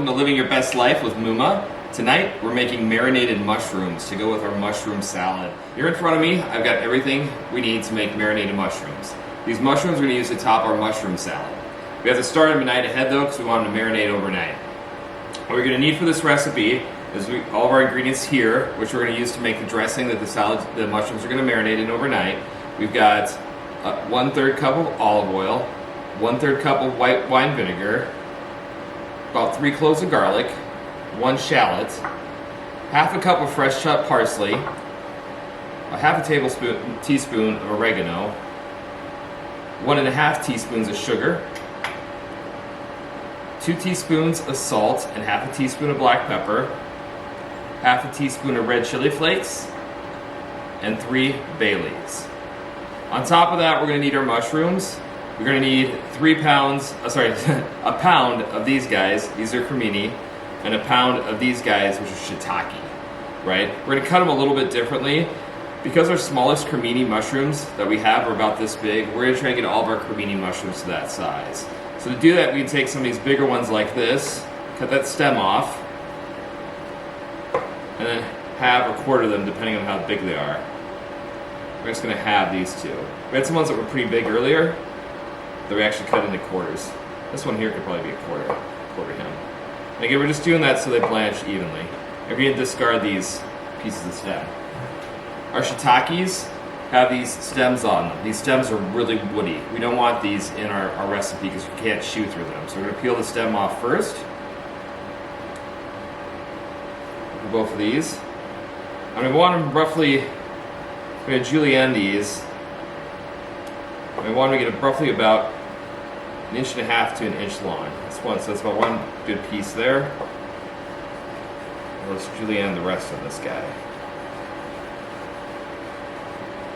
welcome to Living Your Best Life with Muma. Tonight we're making marinated mushrooms to go with our mushroom salad. Here in front of me, I've got everything we need to make marinated mushrooms. These mushrooms we're going to use to top our mushroom salad. We have to start them a night ahead though because we want them to marinate overnight. What we're going to need for this recipe is all of our ingredients here, which we're going to use to make the dressing that the mushrooms are going to marinate in overnight. We've got 1/3 cup of olive oil, 1/3 cup of white wine vinegar, about 3 cloves of garlic, 1 shallot, half a cup of fresh chopped parsley, a half a teaspoon of oregano, 1½ teaspoons of sugar, 2 teaspoons of salt and half a teaspoon of black pepper, half a teaspoon of red chili flakes, and 3 bay leaves. On top of that, we're going to need our mushrooms. We're going to need a pound of these guys. These are cremini, and a pound of these guys, which are shiitake. Right? We're going to cut them a little bit differently. Because our smallest cremini mushrooms that we have are about this big, we're going to try and get all of our cremini mushrooms to that size. So to do that, we can take some of these bigger ones like this, cut that stem off, and then halve or quarter them depending on how big they are. We're just going to halve these two. We had some ones that were pretty big earlier that we actually cut into quarters. This one here could probably be a quarter hem. And again, we're just doing that so they blanch evenly. And we're going to discard these pieces of stem. Our shiitakes have these stems on them. These stems are really woody. We don't want these in our recipe because we can't chew through them. So we're going to peel the stem off first. For both of these. And we want them roughly, we're going to julienne these. We want to get roughly about 1.5 inches to 1 inch long. So that's about one good piece there. Let's julienne the rest of this guy.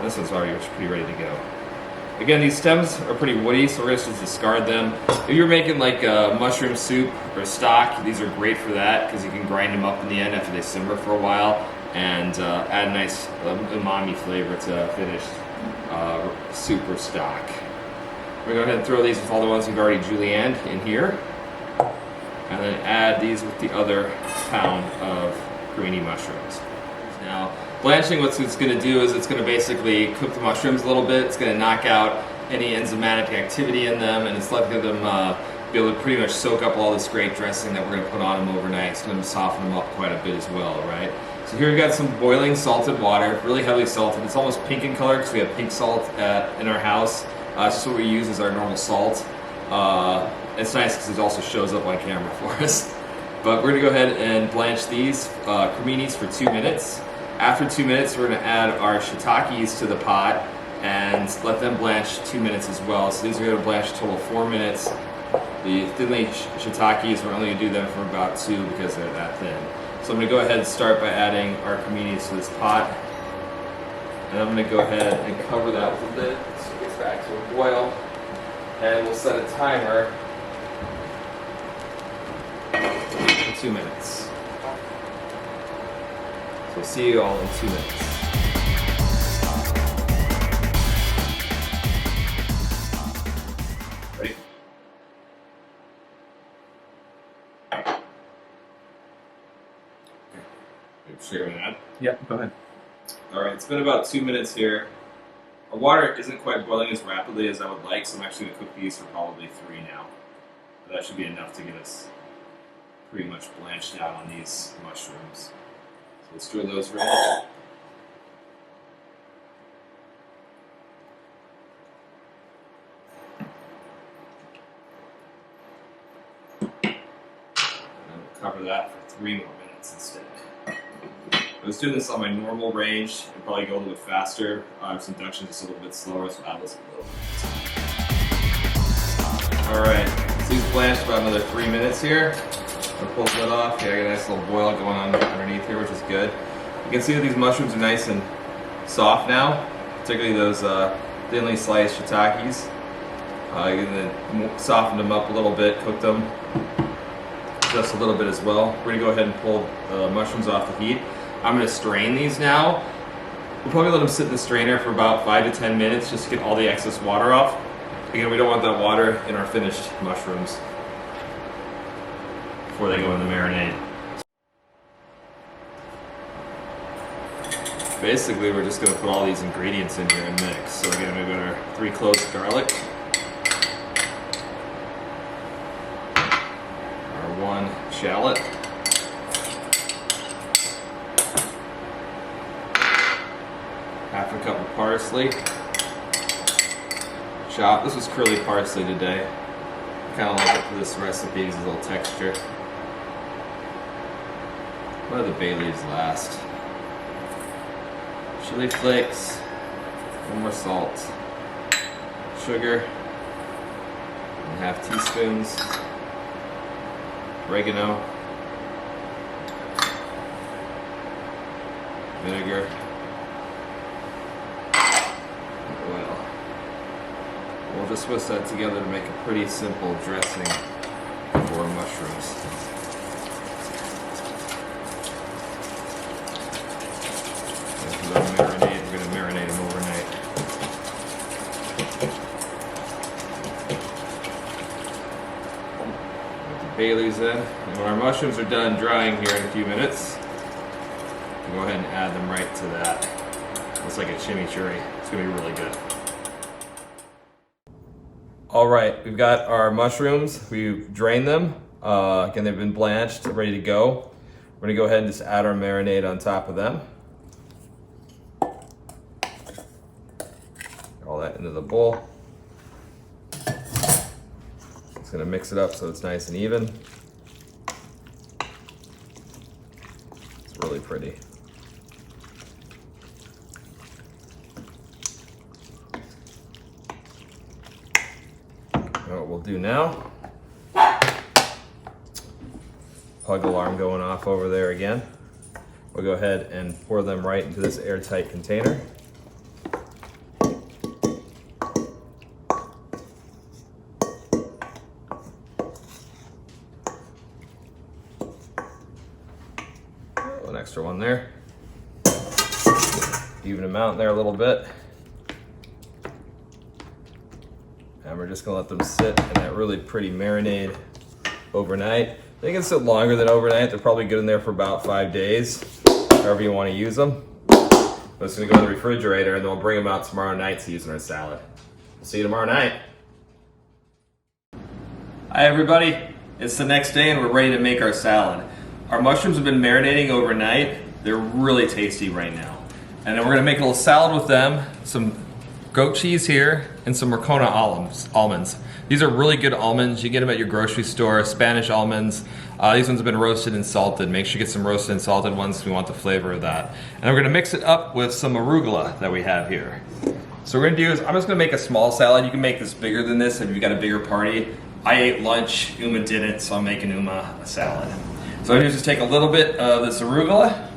This one's already pretty ready to go. Again, these stems are pretty woody, so we're going to just discard them. If you're making like a mushroom soup or stock, these are great for that because you can grind them up in the end after they simmer for a while and add a nice umami flavor to finished soup or stock. We're going to go ahead and throw these with all the ones we've already julienned in here. And then add these with the other pound of cremini mushrooms. Now, blanching, what it's going to do is it's going to basically cook the mushrooms a little bit. It's going to knock out any enzymatic activity in them, and it's letting them be able to pretty much soak up all this great dressing that we're going to put on them overnight. It's going to soften them up quite a bit as well, right? So here we've got some boiling salted water, really heavily salted. It's almost pink in color because we have pink salt in our house. It's just what we use as our normal salt. It's nice because it also shows up on camera for us. But we're going to go ahead and blanch these creminis for 2 minutes. After 2 minutes, we're going to add our shiitakes to the pot and let them blanch 2 minutes as well. So these are going to blanch a total of 4 minutes. The thinly shiitakes, we're only going to do them for about 2 because they're that thin. So I'm going to go ahead and start by adding our creminis to this pot. And I'm going to go ahead and cover that with a lid so it gets back to a boil. And we'll set a timer for 2 minutes. We'll see you all in 2 minutes. Ready? Sharing that? Yeah, go ahead. Alright, it's been about 2 minutes here. Our water isn't quite boiling as rapidly as I would like, so I'm actually going to cook these for probably 3 now. But that should be enough to get us pretty much blanched out on these mushrooms. So let's stir those right. And we'll cover that for 3 more minutes instead. I was doing this on my normal range. I'd probably go a little bit faster. Some induction just a little bit slower, so add this a little bit. Alright, so these blanched about another 3 minutes here. I'll pull that off. Yeah, I got a nice little boil going on underneath here, which is good. You can see that these mushrooms are nice and soft now, particularly those thinly sliced shiitakes. Softened them up a little bit, cooked them just a little bit as well. We're going to go ahead and pull the mushrooms off the heat. I'm going to strain these now. We'll probably let them sit in the strainer for about 5 to 10 minutes just to get all the excess water off. Again, we don't want that water in our finished mushrooms. before they go in the marinade. Basically, we're just going to put all these ingredients in here and mix. So again, we've got our 3 cloves of garlic, our 1 shallot, half a cup of parsley, chopped. This was curly parsley today. I kind of like it for this recipe, it's a little texture. What are the bay leaves last? Chili flakes, 1 more salt, sugar, 1/2 teaspoons, oregano, vinegar, and oil. We'll just whisk that together to make a pretty simple dressing for our mushrooms. Marinade. We're going to marinate them overnight. Put the bay leaves in. And when our mushrooms are done drying here in a few minutes, we'll go ahead and add them right to that. Looks like a chimichurri. It's going to be really good. Alright, we've got our mushrooms. We've drained them. Again, they've been blanched, ready to go. We're going to go ahead and just add our marinade on top of them. All that into the bowl. Just gonna mix it up so it's nice and even. It's really pretty. What we'll do now, pug alarm going off over there again. We'll go ahead and pour them right into this airtight container. An extra one there. Even them out there a little bit. And we're just gonna let them sit in that really pretty marinade overnight. They can sit longer than overnight. They're probably good in there for about 5 days, however you want to use them. But it's gonna go in the refrigerator and then we'll bring them out tomorrow night to use in our salad. We'll see you tomorrow night. Hi everybody, it's the next day and we're ready to make our salad. Our mushrooms have been marinating overnight. They're really tasty right now. And then we're gonna make a little salad with them, some goat cheese here, and some Mercona almonds. These are really good almonds. You get them at your grocery store, Spanish almonds. These ones have been roasted and salted. Make sure you get some roasted and salted ones if you want the flavor of that. And we're gonna mix it up with some arugula that we have here. So what we're gonna do is, I'm just gonna make a small salad. You can make this bigger than this if you've got a bigger party. I ate lunch, Uma didn't, so I'm making Uma a salad. So I'm gonna just take a little bit of this arugula,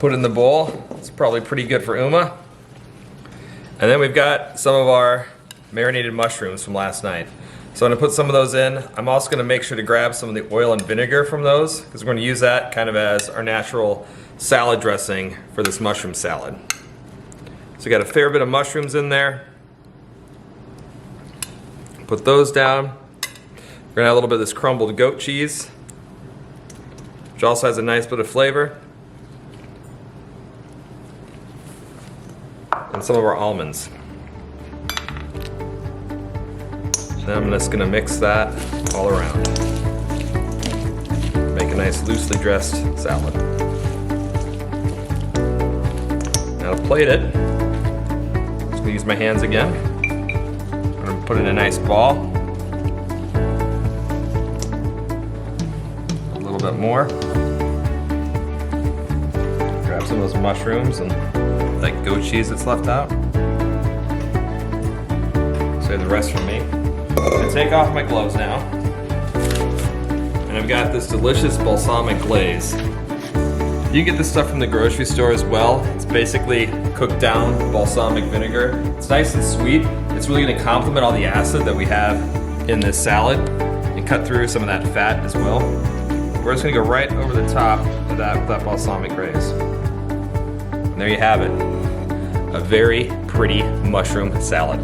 put it in the bowl. It's probably pretty good for Uma. And then we've got some of our marinated mushrooms from last night. So I'm gonna put some of those in. I'm also gonna make sure to grab some of the oil and vinegar from those because we're gonna use that kind of as our natural salad dressing for this mushroom salad. So we got a fair bit of mushrooms in there. Put those down. We're gonna add a little bit of this crumbled goat cheese, which also has a nice bit of flavor. And some of our almonds. And I'm just gonna mix that all around. Make a nice loosely dressed salad. Now to plate it, I'm just gonna use my hands again. I'm gonna put it in a nice ball. A little bit more. Grab some of those mushrooms and that goat cheese that's left out. Save the rest for me. I'm gonna take off my gloves now. And I've got this delicious balsamic glaze. You can get this stuff from the grocery store as well. It's basically cooked down balsamic vinegar. It's nice and sweet. It's really gonna complement all the acid that we have in this salad and cut through some of that fat as well. We're just gonna go right over the top of that balsamic glaze. And there you have it. A very pretty mushroom salad.